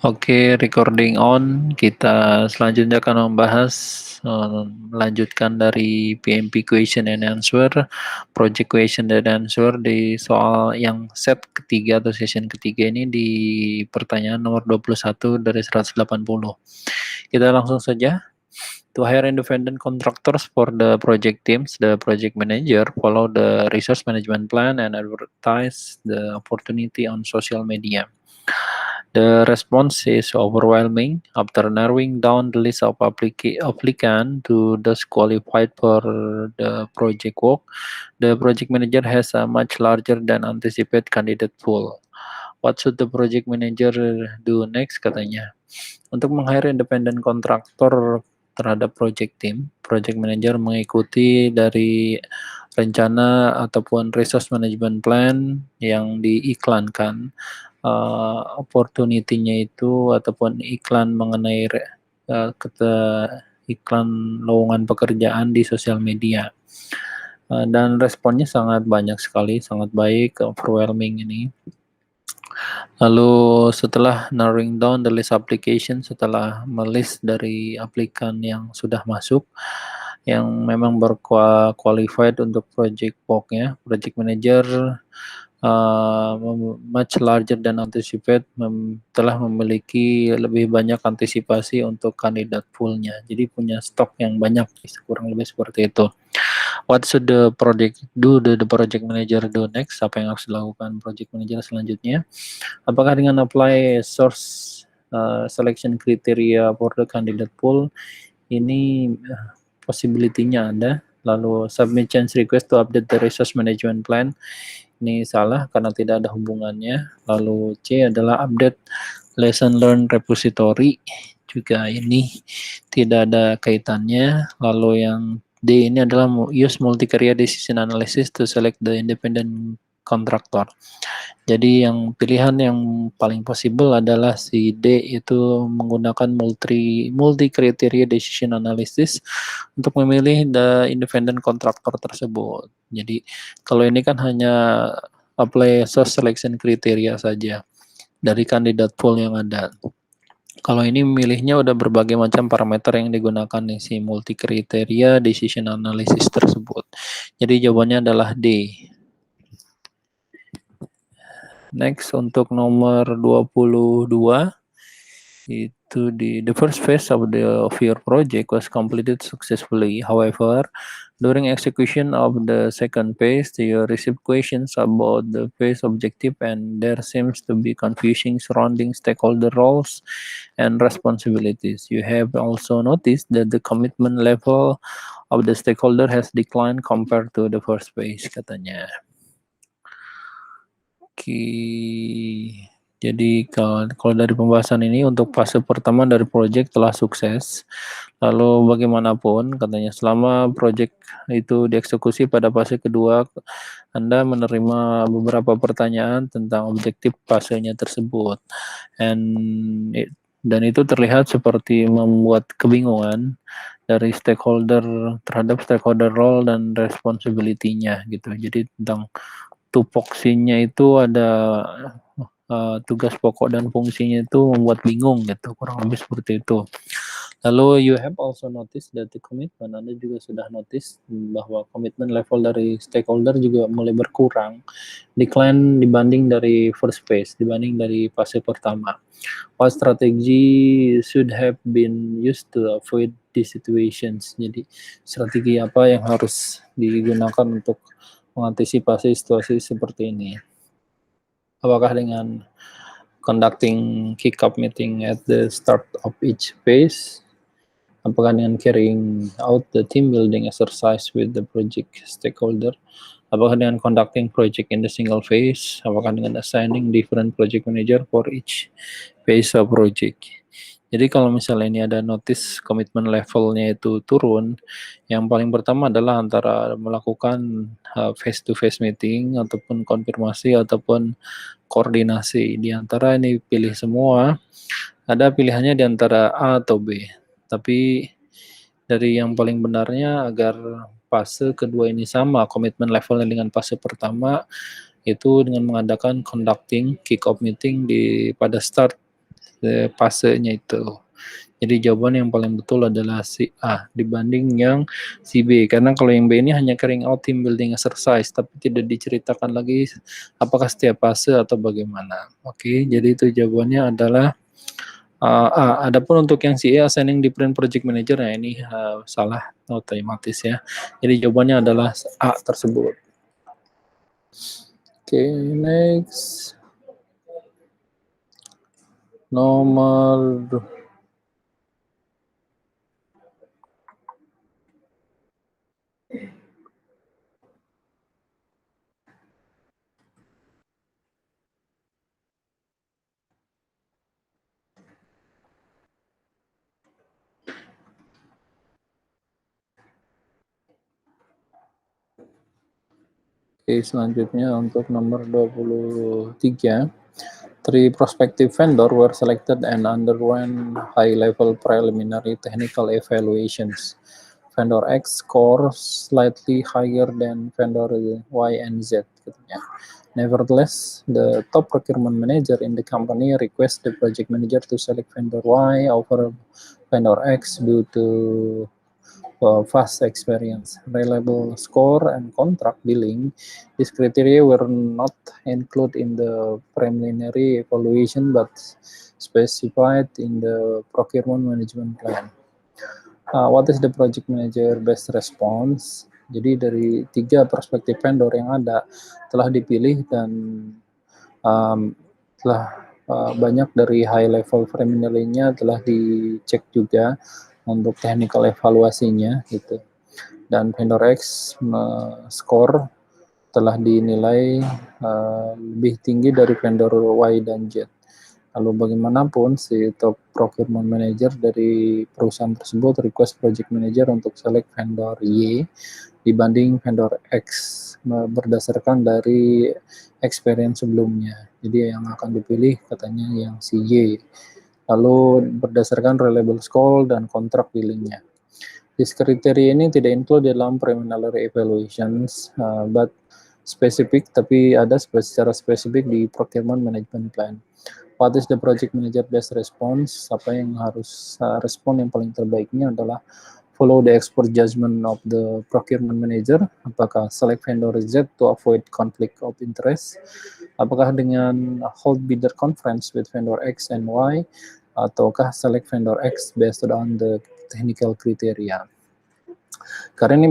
Oke, recording on. Kita selanjutnya akan membahas melanjutkan dari PMP question and answer, project question and answer di soal yang set ketiga atau session ketiga ini di pertanyaan nomor 21 dari 180. Kita langsung saja. To hire independent contractors for the project teams, the project manager follow the resource management plan and advertise the opportunity on social media. The response is overwhelming. After narrowing down the list of applicants to those qualified for the project work, the project manager has a much larger than anticipated candidate pool. What should the project manager do next, katanya? Untuk meng-hire independent contractor terhadap project team, project manager mengikuti dari rencana ataupun resource management plan yang diiklankan. Opportunity-nya itu ataupun iklan mengenai iklan lowongan pekerjaan di sosial media. Dan responnya sangat banyak sekali, sangat baik, overwhelming ini. Lalu setelah narrowing down the list application, setelah melist dari aplikan yang sudah masuk, yang memang berqualified untuk project work-nya, project manager much larger than anticipated, telah memiliki lebih banyak antisipasi untuk kandidat pool-nya. Jadi punya stok yang banyak, kurang lebih seperti itu. What should the project manager do next? Apa yang harus dilakukan project manager selanjutnya? Apakah dengan apply source selection criteria for the candidate pool ini possibility-nya ada. Lalu submit change request to update the resource management plan. Ini salah karena tidak ada hubungannya. Lalu C adalah update lesson learned repository. Juga ini tidak ada kaitannya. Lalu yang D ini adalah use multi-career decision analysis to select the independent contractor. Jadi yang pilihan yang paling possible adalah si D, itu menggunakan multi criteria decision analysis untuk memilih the independent contractor tersebut. Jadi kalau ini kan hanya apply source selection criteria saja dari kandidat pool yang ada. Kalau ini milihnya udah berbagai macam parameter yang digunakan nih si multi criteria decision analysis tersebut. Jadi jawabannya adalah D. Next untuk nomor 22 itu the first phase of your project was completed successfully. However, during execution of the second phase, you received questions about the phase objective and there seems to be confusion surrounding stakeholder roles and responsibilities. You have also noticed that the commitment level of the stakeholder has declined compared to the first phase, katanya. Oke, jadi kalau dari pembahasan ini untuk fase pertama dari proyek telah sukses. Lalu bagaimanapun katanya selama proyek itu dieksekusi pada fase kedua, Anda menerima beberapa pertanyaan tentang objektif fasenya tersebut. Dan itu terlihat seperti membuat kebingungan dari stakeholder terhadap stakeholder role dan responsibility-nya gitu. Jadi tentang tupoksinya itu ada tugas pokok dan fungsinya itu membuat bingung gitu, kurang lebih seperti itu. Lalu you have also noticed that the commitment, Anda juga sudah notice bahwa komitmen level dari stakeholder juga mulai berkurang, decline dibanding dari first phase, dibanding dari fase pertama. What strategy should have been used to avoid these situations? Jadi strategi apa yang harus digunakan untuk mengantisipasi situasi seperti ini? Apakah dengan conducting kick-off meeting at the start of each phase? Apakah dengan carrying out the team building exercise with the project stakeholder? Apakah dengan conducting project in the single phase? Apakah dengan assigning different project manager for each phase of project? Jadi kalau misalnya ini ada notice komitmen levelnya itu turun, yang paling pertama adalah antara melakukan face-to-face meeting ataupun konfirmasi ataupun koordinasi. Di antara ini pilih semua, ada pilihannya di antara A atau B. Tapi dari yang paling benarnya agar fase kedua ini sama komitmen levelnya dengan fase pertama, itu dengan mengadakan conducting kick-off meeting pada start fasenya itu. Jadi jawaban yang paling betul adalah si A dibanding yang si B. Karena kalau yang B ini hanya carrying out team building exercise, tapi tidak diceritakan lagi apakah setiap fase atau bagaimana. Oke, jadi itu jawabannya adalah A. Adapun untuk yang si A assigning different project manager, nah ini salah otomatis ya. Jadi jawabannya adalah A tersebut. Oke, next. Nomor Oke, selanjutnya untuk nomor 23. Three prospective vendor were selected and underwent high-level preliminary technical evaluations. Vendor X scores slightly higher than vendor Y and Z. Nevertheless, the top procurement manager in the company requests the project manager to select vendor Y over vendor X due to vast experience, reliable score, and contract billing. These criteria were not included in the preliminary evaluation but specified in the procurement management plan. What is the project manager best response? Jadi dari 3 perspektif vendor yang ada telah dipilih dan telah banyak dari high level preliminary-nya telah dicek juga untuk technical evaluasinya gitu. Dan vendor X skor telah dinilai lebih tinggi dari vendor Y dan Z. Lalu bagaimanapun si top procurement manager dari perusahaan tersebut request project manager untuk select vendor Y dibanding vendor X berdasarkan dari experience sebelumnya. Jadi yang akan dipilih katanya yang si Y. Lalu berdasarkan reliable score dan kontrak billingnya. This kriteria ini tidak include dalam preliminary evaluations, but spesifik, tapi ada secara spesifik di procurement management plan. What is the project manager best response? Apa yang harus respon yang paling terbaiknya adalah follow the expert judgment of the procurement manager. Apakah select vendor Z to avoid conflict of interest? Apakah dengan hold bidder conference with vendor X and Y? Ataukah select vendor X based on the technical criteria? Karena ini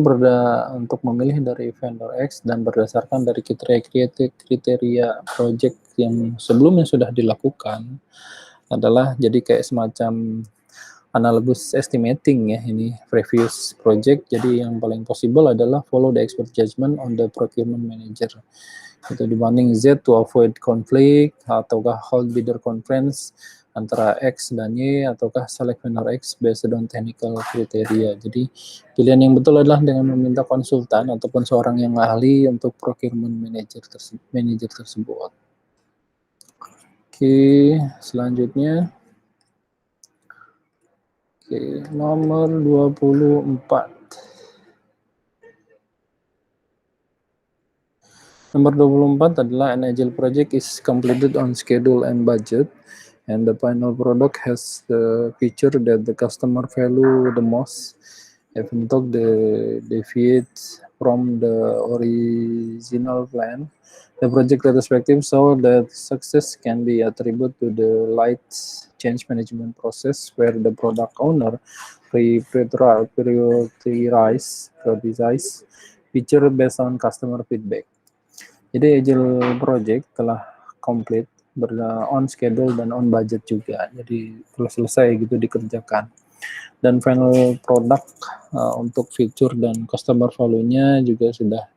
untuk memilih dari vendor X dan berdasarkan dari kriteria project yang sebelumnya sudah dilakukan adalah jadi kayak semacam analogous estimating ya ini previous project. Jadi yang paling possible adalah follow the expert judgment on the procurement manager. Itu dibanding Z to avoid conflict ataukah hold bidder conference antara X dan Y ataukah select vendor X based on technical criteria. Jadi pilihan yang betul adalah dengan meminta konsultan ataupun seorang yang ahli untuk procurement manager tersebut. Oke, selanjutnya nomor 24. Nomor 24 adalah an agile project is completed on schedule and budget, and the final product has the feature that the customer value the most, even though the deviates from the original plan. The project retrospective show that success can be attributed to the light change management process where the product owner prioritize feature based on customer feedback. Jadi agile project telah complete on schedule dan on budget juga. Jadi telah selesai gitu dikerjakan. Dan final product untuk feature dan customer value-nya juga sudah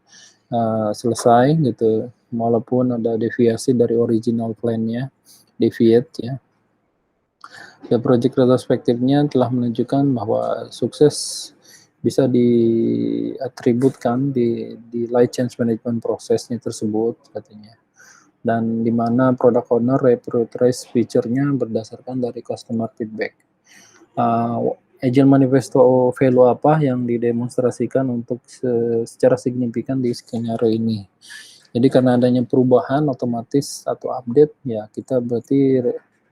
selesai gitu. Walaupun ada deviasi dari original plan-nya, deviate ya. The project retrospektifnya telah menunjukkan bahwa sukses bisa diatributkan di light change management prosesnya tersebut katanya. Dan di mana product owner reprioritize feature-nya berdasarkan dari customer feedback. Agile Manifesto value apa yang didemonstrasikan untuk secara signifikan di skenario ini. Jadi karena adanya perubahan otomatis atau update ya kita berarti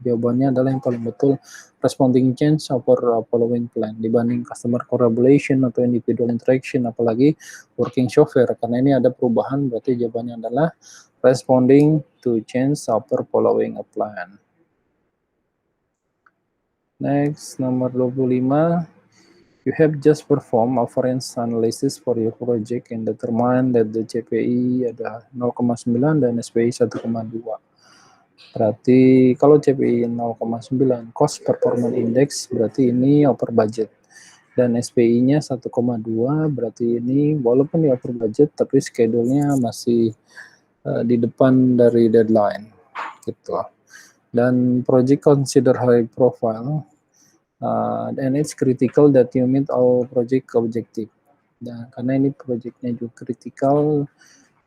Jawabannya adalah yang paling betul, responding change over following plan dibanding customer collaboration atau individual interaction, apalagi working software. Karena ini ada perubahan, berarti jawabannya adalah responding to change over following a plan. Next, nomor 25. You have just performed a variance analysis for your project and determine that the CPI ada 0,9 dan SPI 1,2. Berarti kalau CPI 0,9, cost performance index, berarti ini over budget. Dan SPI-nya 1,2, berarti ini walaupun di over budget, tapi schedule-nya masih di depan dari deadline. Gitu. Dan project consider high profile, and it's critical that you meet all project objective. Nah, karena ini projectnya juga critical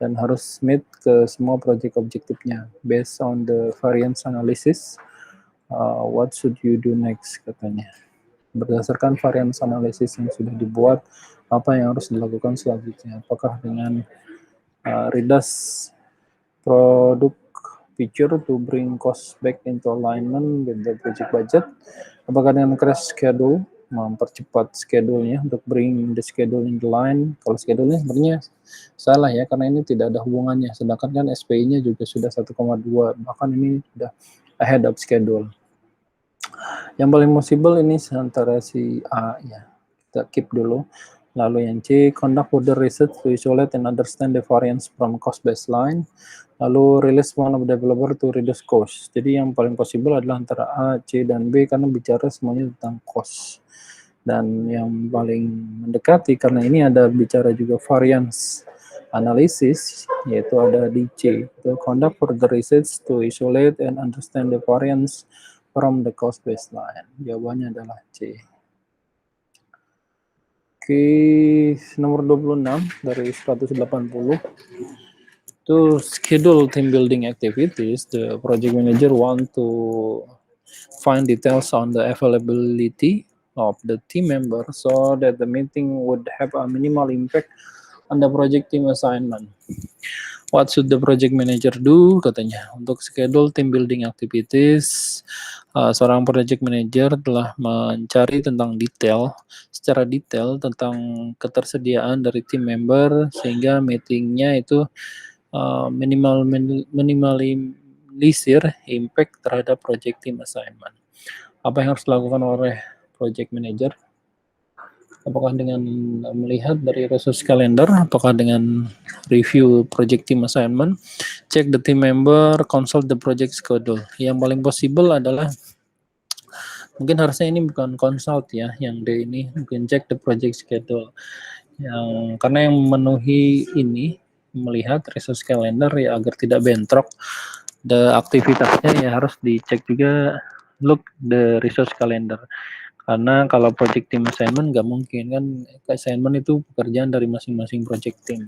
dan harus meet ke semua project objektifnya. Based on the variance analysis, what should you do next, katanya. Berdasarkan variance analysis yang sudah dibuat, apa yang harus dilakukan selanjutnya? Apakah dengan reduce product feature to bring cost back into alignment with the project budget? Apakah dengan crash schedule, mempercepat schedule-nya untuk bring the schedule in the line? Kalau schedule-nya sebenarnya salah ya, karena ini tidak ada hubungannya. Sedangkan kan SPI-nya juga sudah 1,2, bahkan ini sudah ahead of schedule. Yang paling possible ini antara si A ya, kita keep dulu. Lalu yang C, conduct further research to isolate and understand the variance from cost baseline. Lalu release one of developer to reduce cost. Jadi yang paling possible adalah antara A, C, dan B karena bicara semuanya tentang cost. Dan yang paling mendekati karena ini ada bicara juga variance analysis, yaitu ada di C. To conduct further research to isolate and understand the variance from the cost baseline. Jawabannya adalah C. Oke, nomor 26 dari 180. To schedule team building activities, the project manager want to find details on the availability of the team member so that the meeting would have a minimal impact on the project team assignment. What should the project manager do? Katanya, untuk schedule team building activities, seorang project manager telah mencari tentang secara detail tentang ketersediaan dari team member sehingga meetingnya itu minimalisir impact terhadap project team assignment. Apa yang harus dilakukan oleh project manager? Apakah dengan melihat dari resource calendar, apakah dengan review project team assignment, check the team member, consult the project schedule. Yang paling possible adalah mungkin harusnya ini bukan consult ya, yang D ini mungkin check the project schedule. Karena yang memenuhi ini melihat resource calendar ya agar tidak bentrok aktivitasnya ya harus dicek juga look the resource calendar. Karena kalau project team assignment nggak mungkin kan, assignment itu pekerjaan dari masing-masing project team.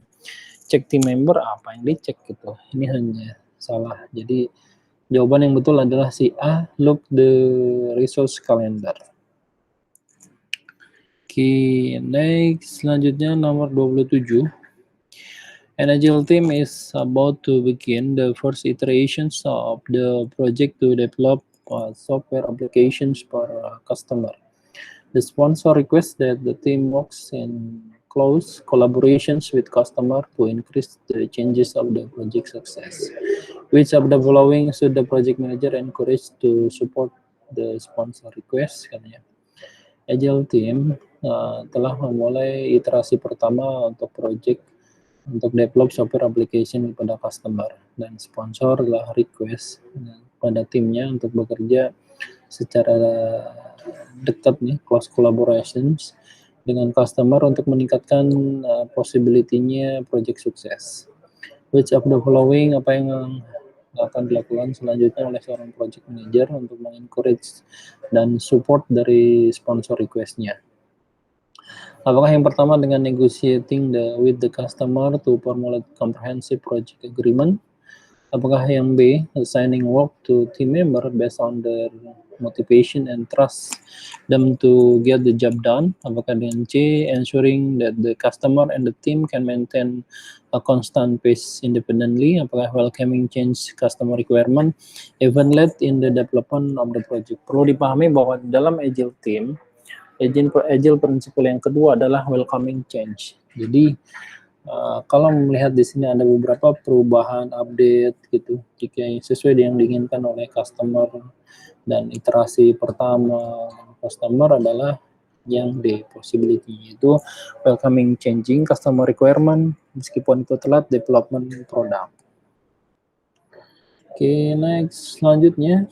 Cek team member apa yang dicek gitu. Ini hanya salah. Jadi jawaban yang betul adalah si A, look the resource calendar. Oke, next selanjutnya nomor 27. An agile team is about to begin the first iterations of the project to develop software applications for customer. The sponsor requests that the team works in close collaborations with customer to increase the changes of the project success. Which of the following should the project manager encourage to support the sponsor request? Katanya. Agile team telah memulai iterasi pertama untuk project untuk develop software application kepada customer, dan sponsor adalah request pada timnya untuk bekerja secara dekat nih, close collaborations dengan customer untuk meningkatkan possibility-nya project sukses. Which of the following, apa yang akan dilakukan selanjutnya oleh seorang project manager untuk mengencourage dan support dari sponsor request-nya? Apakah yang pertama dengan negotiating with the customer to formulate comprehensive project agreement? Apakah yang B, assigning work to team member based on their motivation and trust them to get the job done? Apakah dengan C, ensuring that the customer and the team can maintain a constant pace independently? Apakah welcoming change customer requirement even late in the development of the project? Perlu dipahami bahwa dalam agile team, agile prinsipal yang kedua adalah welcoming change. Jadi kalau melihat di sini ada beberapa perubahan update gitu, jika sesuai dengan yang diinginkan oleh customer, dan iterasi pertama customer adalah yang D, possibility, itu welcoming changing customer requirement meskipun itu telat development product. Oke, next, selanjutnya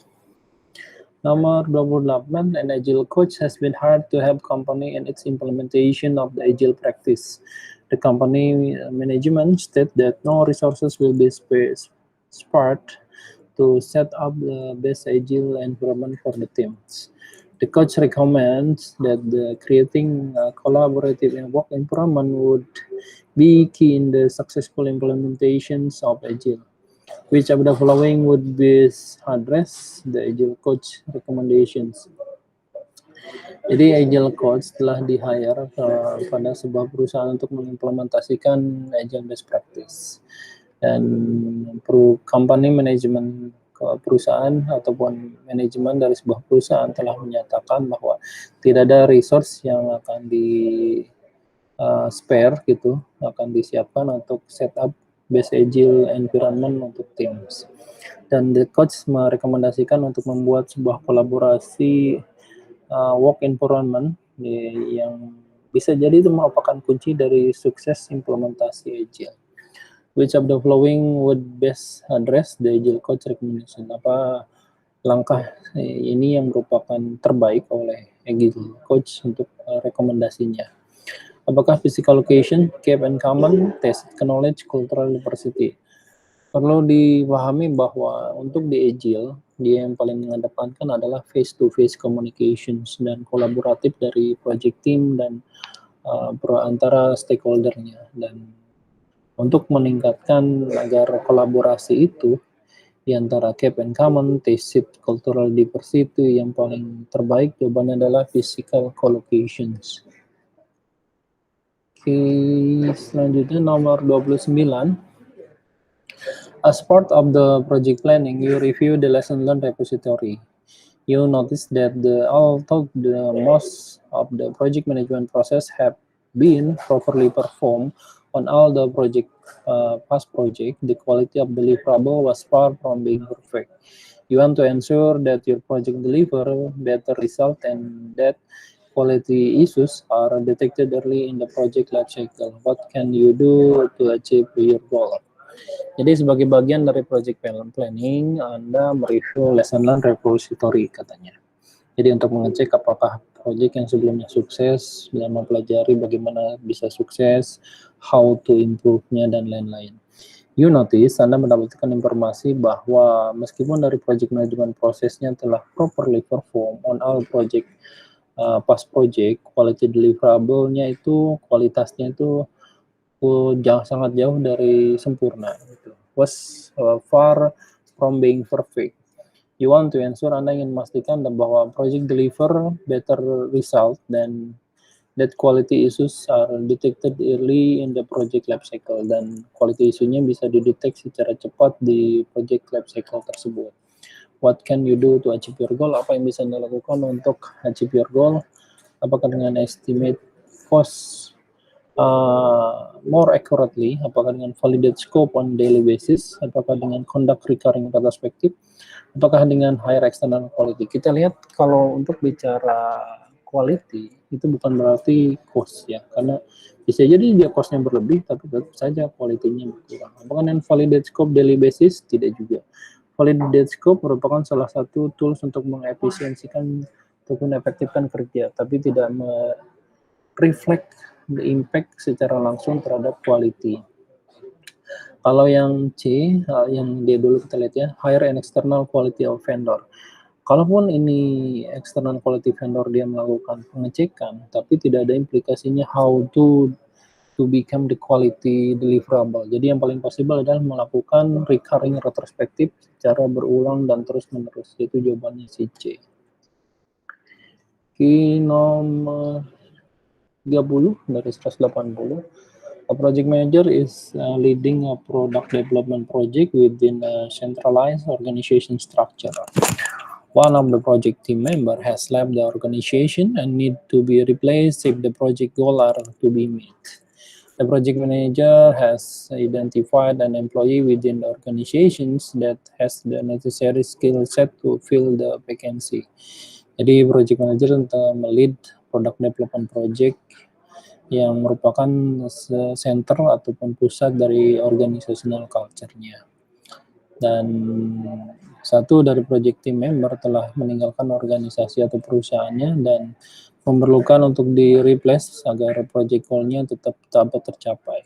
nomor 28, an agile coach has been hired to help company in its implementation of the agile practice. The company management state that no resources will be spared to set up the best agile environment for the teams. The coach recommends that creating a collaborative work environment would be key in the successful implementations of agile. Which of the following would best address the agile coach recommendations? Jadi agile coach telah di-hire pada sebuah perusahaan untuk mengimplementasikan agile best practice. Dan company management perusahaan ataupun manajemen dari sebuah perusahaan telah menyatakan bahwa tidak ada resource yang akan spare gitu, akan disiapkan untuk setup best agile environment untuk teams. Dan the coach merekomendasikan untuk membuat sebuah kolaborasi work environment yang bisa jadi itu merupakan kunci dari sukses implementasi agile. Which of the following would best address the agile coach recommendation? Apa langkah ini yang merupakan terbaik oleh agile coach untuk rekomendasinya? Apakah physical location, cap and common, tacit knowledge, cultural diversity? Perlu dipahami bahwa untuk di agile, dia yang paling mengedepankan adalah face-to-face communications dan kolaboratif dari project team dan antara stakeholder-nya. Dan untuk meningkatkan agar kolaborasi itu di antara cap and common, tacit, cultural diversity yang paling terbaik, jawabannya adalah physical collocations. Oke, selanjutnya nomor 29. As part of the project planning, you review the lesson learned repository. You notice that although the most of the project management process have been properly performed on all the past project, the quality of deliverable was far from being perfect. You want to ensure that your project deliver better result and that quality issues are detected early in the project life cycle. What can you do to achieve your goal? Jadi sebagai bagian dari project planning, Anda mereview lesson learned repository katanya. Jadi untuk mengecek apakah project yang sebelumnya sukses, dan mempelajari bagaimana bisa sukses, how to improve-nya, dan lain-lain. You notice, Anda mendapatkan informasi bahwa meskipun dari project management prosesnya telah properly perform on all project, past project, quality deliverable-nya itu, kualitasnya itu sangat jauh dari sempurna, gitu. Was far from being perfect. You want to ensure, Anda ingin memastikan bahwa project deliver better result dan that quality issues are detected early in the project life cycle, dan quality isunya bisa dideteksi secara cepat di project life cycle tersebut. What can you do to achieve your goal? Apa yang bisa Anda lakukan untuk achieve your goal? Apakah dengan estimate cost more accurately, apakah dengan validate scope on daily basis, apakah dengan conduct recurring retrospective, apakah dengan higher external quality. Kita lihat kalau untuk bicara quality itu bukan berarti cost ya, karena bisa jadi dia costnya berlebih tapi tetap saja quality-nya berkurang. Apakah dengan validate scope daily basis? Tidak juga. Validate scope merupakan salah satu tools untuk mengefisiensikan ataupun efektifkan kerja, tapi tidak reflect the impact secara langsung terhadap quality. Kalau yang C, yang D dulu kita lihat ya, hire an external quality of vendor. Kalaupun ini external quality vendor dia melakukan pengecekan, tapi tidak ada implikasinya how to to become the quality deliverable. Jadi yang paling possible adalah melakukan recurring retrospektif secara berulang dan terus-menerus. Itu jawabannya si C. Oke, nomor 30 dari 180. A project manager is leading a product development project within a centralized organization structure. One of the project team member has left the organization and need to be replaced if the project goals are to be met. The project manager has identified an employee within the organizations that has the necessary skill set to fill the vacancy. Jadi project manager untuk melid product development project yang merupakan center ataupun pusat dari organizational culture-nya. Dan satu dari project team member telah meninggalkan organisasi atau perusahaannya dan memerlukan untuk di-replace agar project goal-nya tetap dapat tercapai.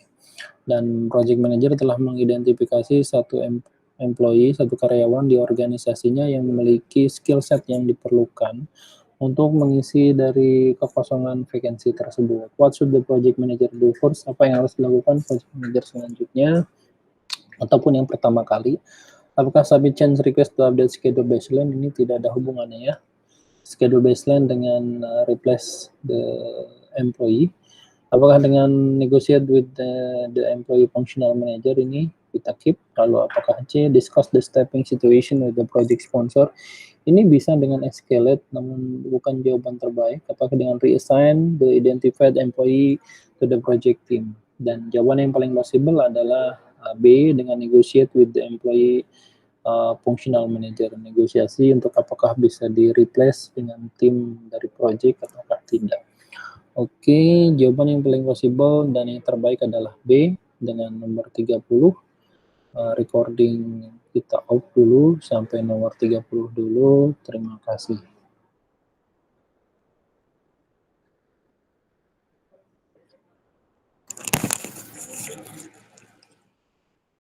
Dan project manager telah mengidentifikasi satu employee, satu karyawan di organisasinya yang memiliki skill set yang diperlukan untuk mengisi dari kekosongan vacancy tersebut. What should the project manager do first? Apa yang harus dilakukan project manager selanjutnya? Ataupun yang pertama kali, apakah submit change request to update schedule baseline? Ini tidak ada hubungannya ya. Schedule baseline dengan replace the employee. Apakah dengan negotiate with the employee functional manager, ini kita keep. Lalu apakah C, discuss the stepping situation with the project sponsor? Ini bisa dengan escalate, namun bukan jawaban terbaik. Apakah dengan reassign the identified employee to the project team? Dan jawaban yang paling possible adalah B, dengan negotiate with the employee functional manager. Negosiasi untuk apakah bisa di-replace dengan tim dari project ataukah tidak. Oke, jawaban yang paling possible dan yang terbaik adalah B dengan nomor 30. Recording kita off dulu sampai nomor 30 dulu. Terima kasih.